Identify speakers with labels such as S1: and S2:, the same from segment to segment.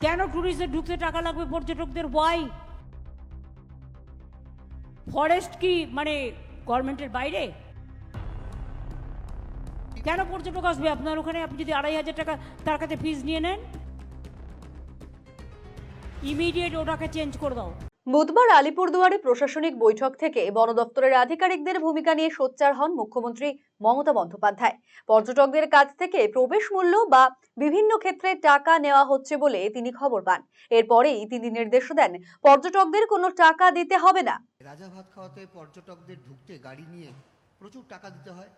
S1: কেন ট্যুরিস্টদের ঢুকতে টাকা লাগবে পর্যটকদের? ওয়াই? ফরেস্ট কি মানে গভর্নমেন্টের বাইরে? কেন পর্যটক আসবে আপনার ওখানে? আপনি যদি 2,500 টাকা তার কাছে ফিস নিয়ে নেন, ইমিডিয়েট ওটাকে চেঞ্জ করে দাও।
S2: বুধবার আলিপুরদুয়ারে প্রশাসনিক বৈঠক থেকে বন দপ্তরের আধিকারিকদের ভূমিকা নিয়ে সোচ্চার হন মুখ্যমন্ত্রী মমতা বন্দ্যোপাধ্যায়। পর্যটকদের কাছ থেকে প্রবেশ মূল্য বা বিভিন্ন ক্ষেত্রে টাকা নেওয়া হচ্ছে বলে তিনি খবর পান। এরপরেই তিনি নির্দেশ দেন পর্যটকদের কোনো টাকা দিতে হবে না।
S3: রাজা ভাত খাওয়াতে পর্যটকদের ঢুকতে গাড়ি নিয়ে প্রচুর টাকা দিতে হয়।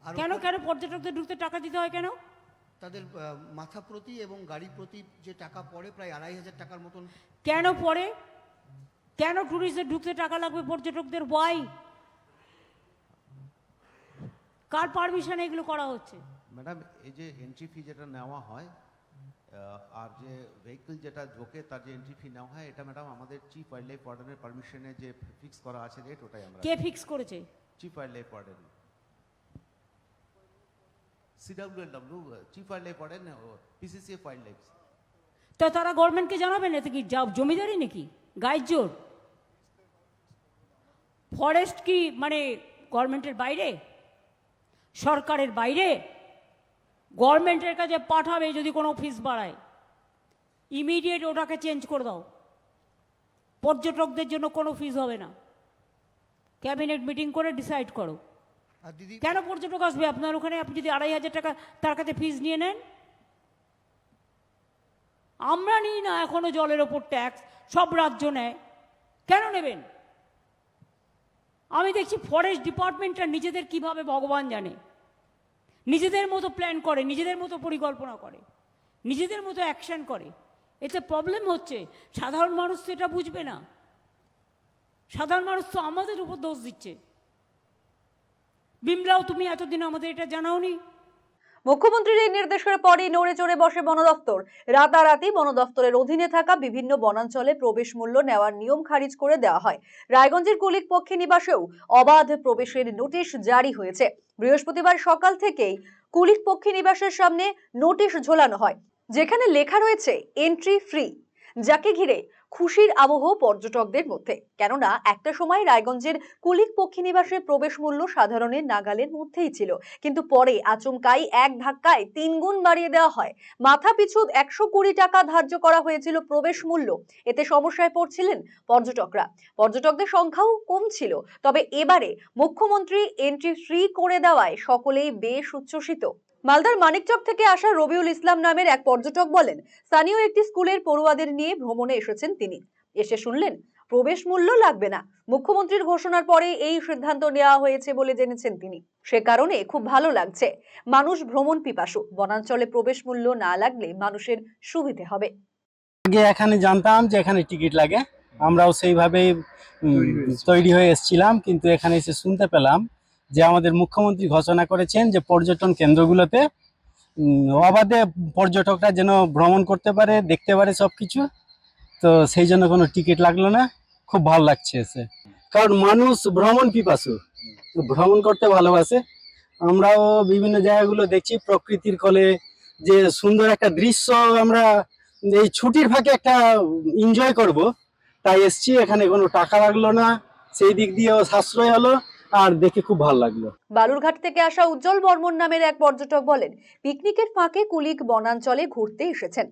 S3: আর
S1: কেন কেন পর্যটকদের ঢুকতে টাকা দিতে হয় কেন?
S3: তাদের মাথা প্রতি এবং গাড়ি প্রতি যে টাকা পড়ে প্রায় 2,500 টাকার মতন।
S1: কেন পড়ে? কেন ট্যুরিস্টদের ঢুকতে টাকা লাগবে পর্যটকদের? ওয়াই? কার পারমিশনে এগুলো করা হচ্ছে?
S4: ম্যাডাম, এই যে এন্ট্রি ফি যেটা নেওয়া হয় আর যে ভেহিকল যেটা ঢোকে তার যে এন্ট্রি ফি নেওয়া হয়, এটা ম্যাডাম আমাদের চিফ ওয়াইল্ড লাইফ ওয়ার্ডেনের পারমিশনে যে ফিক্স করা আছে রেট, ওটাই আমরা।
S1: কে ফিক্স করেছে?
S4: Chief wild life warden, CWLW, chief wild life warden, PCCF wild life.
S1: তো তারা গভর্নমেন্টকে জানাবেন? এতে কি জমিদারি নাকি, গায়ের জোর? ফরেস্ট কি মানে গভর্নমেন্টের বাইরে, সরকারের বাইরে? গভর্নমেন্টের কাছে পাঠাবে যদি কোনো ফিস বাড়ায়, ইমিডিয়েট ওটাকে চেঞ্জ করে দাও। পর্যটকদের জন্য কোনো ফিস হবে না, ক্যাবিনেট মিটিং করে ডিসাইড করো।
S3: আর দিদি,
S1: কেন পর্যটক আসবে আপনার ওখানে? আপনি যদি 2,500 টাকা তার কাছে ফিস নিয়ে নেন, আমরা নিই না এখনো জলের ওপর ট্যাক্স, সব রাজ্য নেয়, কেন নেবেন? আমি দেখছি ফরেস্ট ডিপার্টমেন্টটা নিজেদের কিভাবে ভগবান জানে, নিজেদের মতো প্ল্যান করে, নিজেদের মতো পরিকল্পনা করে, নিজেদের মতো অ্যাকশন করে। এতে প্রবলেম হচ্ছে। সাধারণ মানুষ তো এটা বুঝবে না। সাধারণ মানুষ তো আমাদের উপর দোষ দিচ্ছে। বিমলাও, তুমি এতদিন আমাদের এটা জানাওনি।
S2: মুখ্যমন্ত্রীর এই নির্দেশের পরই নড়ে চড়ে বসে বন দপ্তর। রাতারাতি বন দপ্তরের অধীনে থাকা বিভিন্ন বনাঞ্চলে প্রবেশ মূল্য নেওয়ার নিয়ম খারিজ করে দেওয়া হয়। রায়গঞ্জের কুলিক পক্ষী নিবাসেও অবাধ প্রবেশের নোটিশ জারি হয়েছে। বৃহস্পতিবার সকাল থেকেই কুলিক পক্ষী নিবাসের সামনে নোটিশ ঝোলানো হয়, যেখানে লেখা রয়েছে এন্ট্রি ফ্রি, যাকে ঘিরে খুশির আবহ পর্যটকদের মধ্যে। কেননা একটা সময় রায়গঞ্জের কুলিক পক্ষী নিবাসের প্রবেশ মূল্য সাধারণের নাগালের মধ্যেই ছিল, কিন্তু পরে আচমকাই এক ধাক্কায় 3 গুণ বাড়িয়ে দেওয়া হয়। মাথা পিছু 120 টাকা ধার্য করা হয়েছিল প্রবেশ মূল্য। এতে সমস্যায় পড়ছিলেন পর্যটকরা। পর্যটকদের সংখ্যাও কম ছিল। তবে এবারে মুখ্যমন্ত্রী এন্ট্রি ফ্রি করে দেওয়ায় সকলেই বেশ উচ্ছ্বসিত। মালদার মানিকচক থেকে আসা রবিউল ইসলাম নামের এক পর্যটক বলেন, স্থানীয় একটি স্কুলের পড়ুয়াদের নিয়ে ভ্রমণে এসেছেন তিনি। এসে শুনলেন প্রবেশ মূল্য লাগবে না। মুখ্যমন্ত্রীর ঘোষণার পরে এই সিদ্ধান্ত নেওয়া হয়েছে বলে জেনেছেন তিনি। সে কারণে খুব ভালো লাগছে। মানুষ ভ্রমণ পিপাসু, বনাঞ্চলে প্রবেশ মূল্য না লাগলে মানুষের সুবিধে হবে।
S5: আগে এখানে জানতাম যে এখানে টিকিট লাগে, আমরাও সেইভাবেই তৈরি হয়ে এসেছিলাম, কিন্তু এখানে এসে শুনতে পেলাম যে আমাদের মুখ্যমন্ত্রী ঘোষণা করেছেন যে পর্যটন কেন্দ্রগুলোতে অবাধে পর্যটকরা যেন ভ্রমণ করতে পারে, দেখতে পারে সবকিছু। তো সেই জন্য কোনো টিকিট লাগলো না। খুব ভালো লাগছে এসে, কারণ মানুষ ভ্রমণ পিপাসু, ভ্রমণ করতে ভালোবাসে। আমরাও বিভিন্ন জায়গাগুলো দেখছি, প্রকৃতির কোলে যে সুন্দর একটা দৃশ্য আমরা এই ছুটির ফাঁকে একটা এনজয় করব, তাই এসছি। এখানে কোনো টাকা লাগলো না, সেই দিক দিয়েও সাশ্রয় হলো, আর দেখে খুব ভালো লাগলো।
S2: বালুরঘাট থেকে আসা উজ্জ্বল বর্মন নামের এক পর্যটক বলেন, পিকনিকের ফাঁকে কুলিক বনাঞ্চলে ঘুরতে এসেছেন।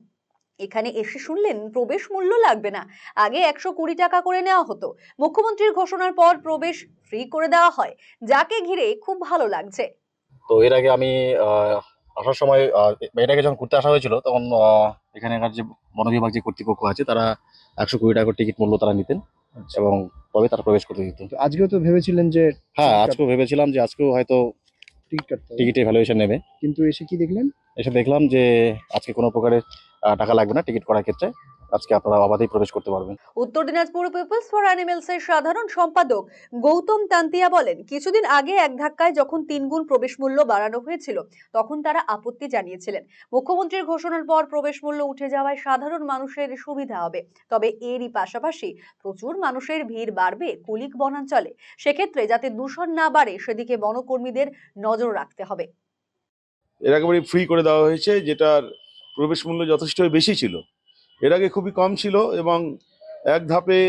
S2: এখানে এসে শুনলেন প্রবেশ মূল্য লাগবে না, আগে 120 টাকা করে নেওয়া হতো। মুখ্যমন্ত্রীর ঘোষণার পর প্রবেশ ফ্রি করে দেওয়া হয়, যাকে ঘিরে খুব ভালো লাগছে।
S6: তো এর আগে আমি আসার সময় এর আগে যখন ঘুরতে আসা হয়েছিল, তখন এখানকার যে বন বিভাগ যে কর্তৃপক্ষ আছে, তারা 120 টাকা টিকিট মূল্য তারা নিতেন এবং তবে তারা প্রবেশ করতে দিত।
S7: তো আজকেও তো ভেবেছিলেন যে
S6: হ্যাঁ, আজকেও ভেবেছিলাম যে আজকেও হয়তো
S7: টিকিট কাটতে হবে,
S6: টিকিটের ভ্যালুয়েশন নেবে,
S7: কিন্তু এসে কি দেখলেন?
S6: এসে দেখলাম যে আজকে কোনো প্রকারের টাকা লাগবে না টিকিট করার ক্ষেত্রে। আজকে আপনারা অবাধেই প্রবেশ করতে পারবেন।
S2: উত্তর দিনাজপুর পিপলস ফর অ্যানিমেলস এর সাধারণ সম্পাদক গৌতম তান্তিয়া বলেন, কিছুদিন আগে এক ধাক্কায় যখন 3 গুণ প্রবেশ মূল্য বাড়ানো হয়েছিল, তখন তারা আপত্তি জানিয়েছিলেন। মুখ্যমন্ত্রীর ঘোষণার পর প্রবেশ মূল্য উঠে যাওয়ায় সাধারণ মানুষের সুবিধা হবে। তবে এরই পাশাপাশি প্রচুর মানুষের ভিড় বাড়বে কুলিক বনাঞ্চলে। সেক্ষেত্রে যাতে দূষণ না বাড়ে, সেদিকে বনকর্মীদের নজর রাখতে হবে।
S8: এর একেবারে ফ্রি করে দেওয়া হয়েছে, যেটার প্রবেশ মূল্য যথেষ্ট বেশি ছিল। এর আগে খুবই কম ছিল এবং এক ধাপে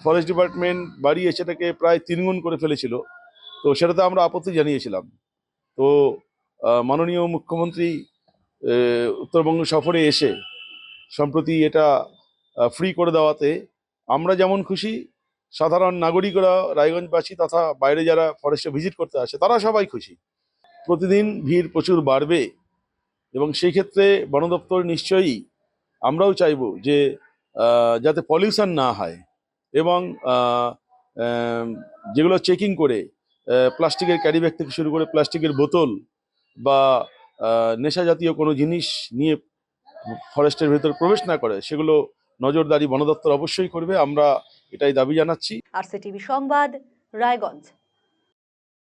S8: ফরেস্ট ডিপার্টমেন্ট বাড়িয়ে সেটাকে প্রায় 3 গুণ করে ফেলেছিল। তো সেটাতে আমরা আপত্তি জানিয়েছিলাম। তো মাননীয় মুখ্যমন্ত্রী উত্তরবঙ্গ সফরে এসে সম্প্রতি এটা ফ্রি করে দেওয়াতে আমরা যেমন খুশি, সাধারণ নাগরিকরা, রায়গঞ্জবাসী তথা বাইরে যারা ফরেস্টে ভিজিট করতে আসে তারা সবাই খুশি। প্রতিদিন ভিড় প্রচুর বাড়বে এবং সেই ক্ষেত্রে বন দপ্তর নিশ্চয়ই, আমরাও চাইবো যে যাতে পলিউশন না হয় এবং যেগুলো চেকিং করে প্লাস্টিকের ক্যারি ব্যাগ থেকে শুরু করে প্লাস্টিকের বোতল বা নেশা জাতীয় কোনো জিনিস নিয়ে ফরেস্টের ভেতর প্রবেশ না করে সেগুলো নজরদারি বন দপ্তর অবশ্যই করবে। আমরা এটাই দাবি জানাচ্ছি।
S2: RCTV সংবাদ, রায়গঞ্জ।